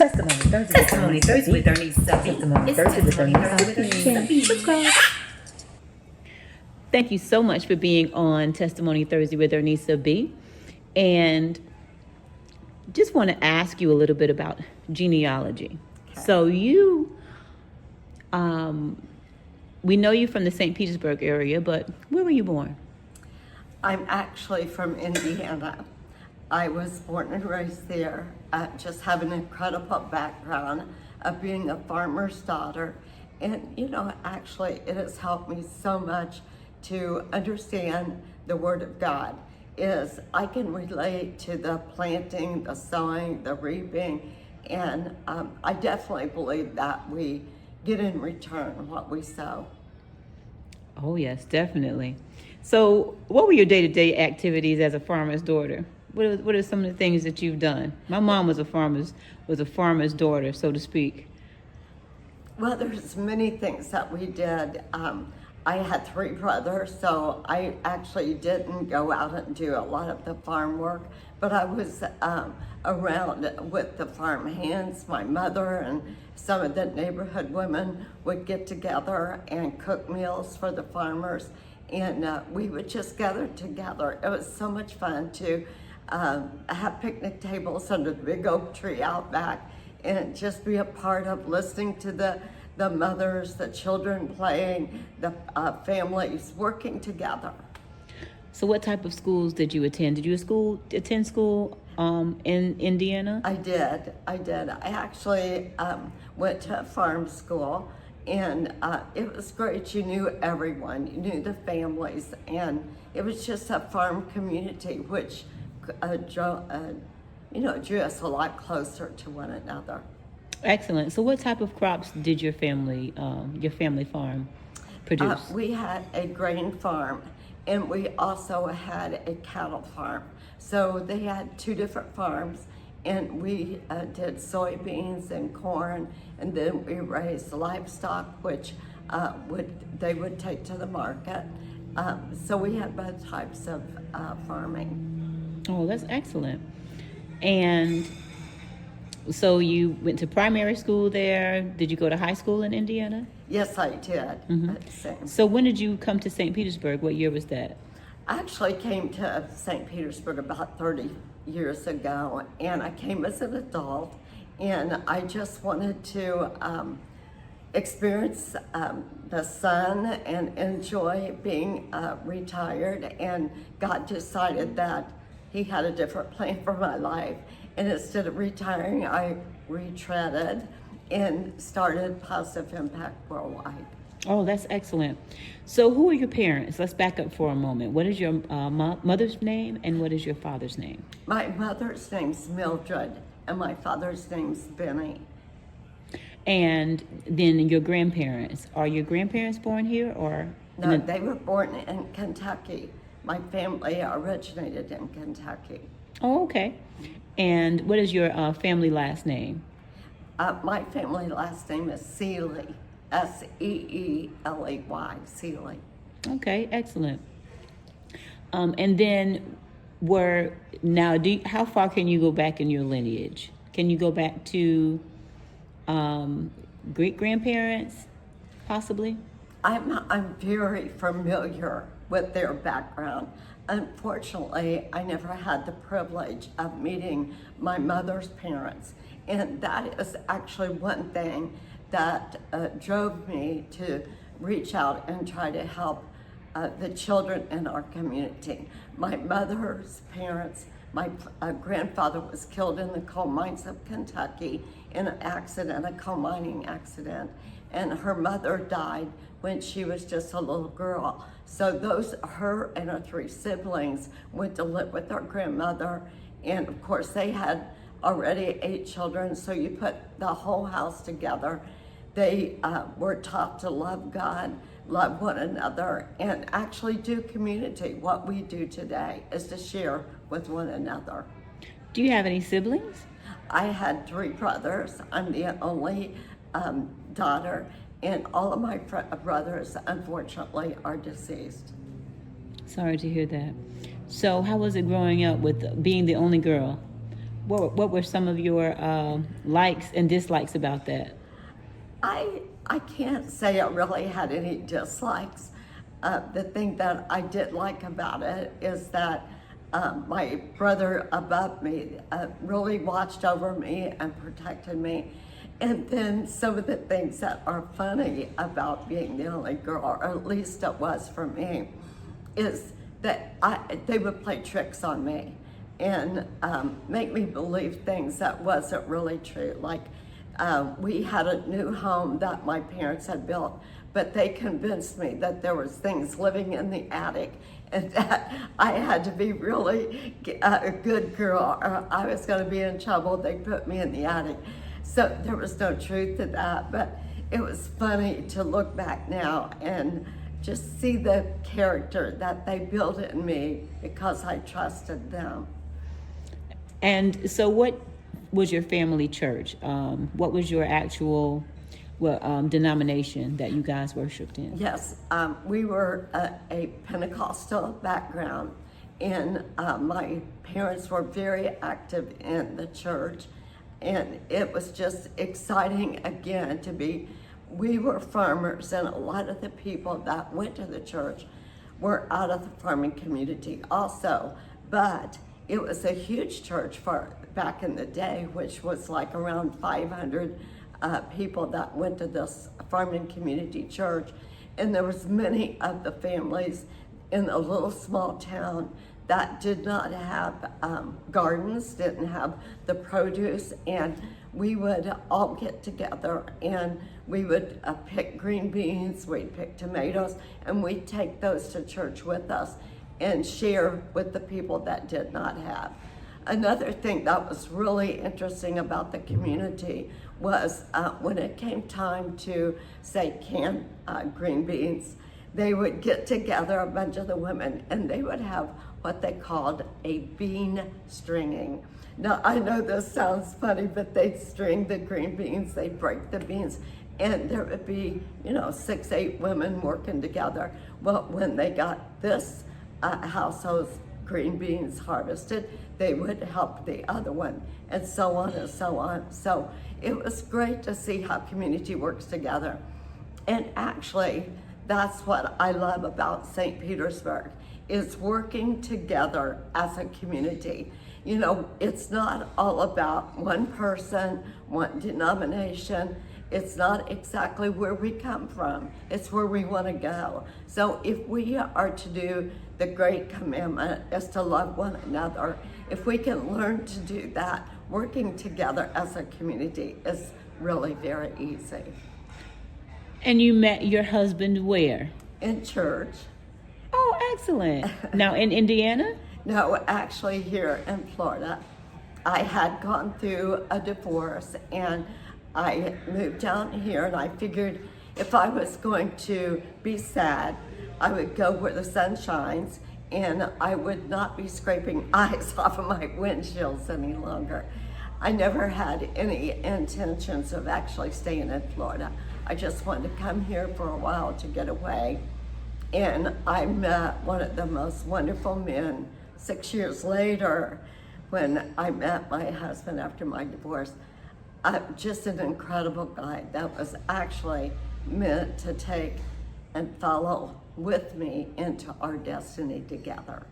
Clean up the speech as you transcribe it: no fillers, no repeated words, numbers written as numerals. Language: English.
Testimony Thursday with Ernisa. Testimony Thursday with Ernisa. Subscribe. Thank you so much for being on Testimony Thursday with Ernisa B. And just want to ask you a little bit about genealogy. Okay. So we know you from the St. Petersburg area, but where were you born? I'm actually from Indiana. I was born and raised there. Just have an incredible background of being a farmer's daughter. And, actually it has helped me so much to understand the Word of God. I can relate to the planting, the sowing, the reaping, and I definitely believe that we get in return what we sow. Oh, yes, definitely. So what were your day-to-day activities as a farmer's daughter? What are some of the things that you've done? My mom was a farmer's daughter, so to speak. Well, there's many things that we did. I had 3 brothers, so I actually didn't go out and do a lot of the farm work, but I was around with the farm hands. My mother and some of the neighborhood women would get together and cook meals for the farmers, and we would just gather together. It was so much fun to have picnic tables under the big oak tree out back and just be a part of listening to the mothers, the children playing, the families working together. So what type of schools did you attend? Did you attend school in Indiana? I did. I actually went to a farm school, and it was great. You knew everyone, you knew the families, and it was just a farm community, which drew us a lot closer to one another. Excellent. So what type of crops did your family farm produce? We had a grain farm, and we also had a cattle farm. So they had 2 different farms, and we did soybeans and corn, and then we raised livestock, which they would take to the market. So we had both types of farming. Oh, that's excellent. And so you went to primary school there. Did you go to high school in Indiana? Yes, I did. So when did you come to St. Petersburg? What year was that? I actually came to St. Petersburg about 30 years ago, and I came as an adult, and I just wanted to experience the sun and enjoy being retired, and God decided that He had a different plan for my life. And instead of retiring, I retreaded and started Positive Impact Worldwide. Oh, that's excellent. So who are your parents? Let's back up for a moment. What is your mother's name and what is your father's name? My mother's name's Mildred and my father's name's Benny. And then your grandparents. Are your grandparents born here or? No, they were born in Kentucky. My family originated in Kentucky. Oh, okay. And what is your family last name? My family last name is Seeley, Seeley, Seeley. Okay, excellent. And then how far can you go back in your lineage? Can you go back to great grandparents, possibly? I'm very familiar with their background. Unfortunately, I never had the privilege of meeting my mother's parents, and that is actually one thing that drove me to reach out and try to help the children in our community. My mother's parents, my grandfather was killed in the coal mines of Kentucky in an accident, a coal mining accident, and her mother died when she was just a little girl. So her and her 3 siblings went to live with our grandmother, and of course they had already 8 children, so you put the whole house together. They were taught to love God, love one another, and actually do community. What we do today is to share with one another. Do you have any siblings? I had 3 brothers. I'm the only daughter, and all of my brothers, unfortunately, are deceased. Sorry to hear that. So how was it growing up with being the only girl? What were some of your likes and dislikes about that? I can't say I really had any dislikes. The thing that I did like about it is that my brother above me really watched over me and protected me. And then some of the things that are funny about being the only girl, or at least it was for me, is that they would play tricks on me and make me believe things that wasn't really true. Like we had a new home that my parents had built, but they convinced me that there was things living in the attic and that I had to be really a good girl or I was going to be in trouble. They put me in the attic. So there was no truth to that, but it was funny to look back now and just see the character that they built in me because I trusted them. And so what was your family church? What was your actual denomination that you guys worshiped in? Yes, we were a Pentecostal background, and my parents were very active in the church, and it was just exciting again to be. We were farmers, and a lot of the people that went to the church were out of the farming community also, but it was a huge church for back in the day, which was like around 500 people that went to this farming community church. And there was many of the families in a little small town that did not have gardens, didn't have the produce, and we would all get together and we would pick green beans, we'd pick tomatoes, and we'd take those to church with us and share with the people that did not have. Another thing that was really interesting about the community was when it came time to, say, can green beans, they would get together, a bunch of the women, and they would have what they called a bean stringing. Now, I know this sounds funny, but they'd string the green beans, they'd break the beans, and there would be, 6, 8 women working together. Well, when they got this household's green beans harvested, they would help the other one, and so on and so on. So it was great to see how community works together. And actually, that's what I love about St. Petersburg, is working together as a community. It's not all about one person, one denomination. It's not exactly where we come from. It's where we want to go. So if we are to do the great commandment is to love one another, if we can learn to do that, working together as a community is really very easy. And you met your husband where? In church. Oh, excellent. Now in Indiana? No, actually here in Florida. I had gone through a divorce and I moved down here, and I figured if I was going to be sad, I would go where the sun shines and I would not be scraping ice off of my windshields any longer. I never had any intentions of actually staying in Florida. I just wanted to come here for a while to get away. And I met one of the most wonderful men 6 years later when I met my husband after my divorce. Just an incredible guy that was actually meant to take and follow with me into our destiny together.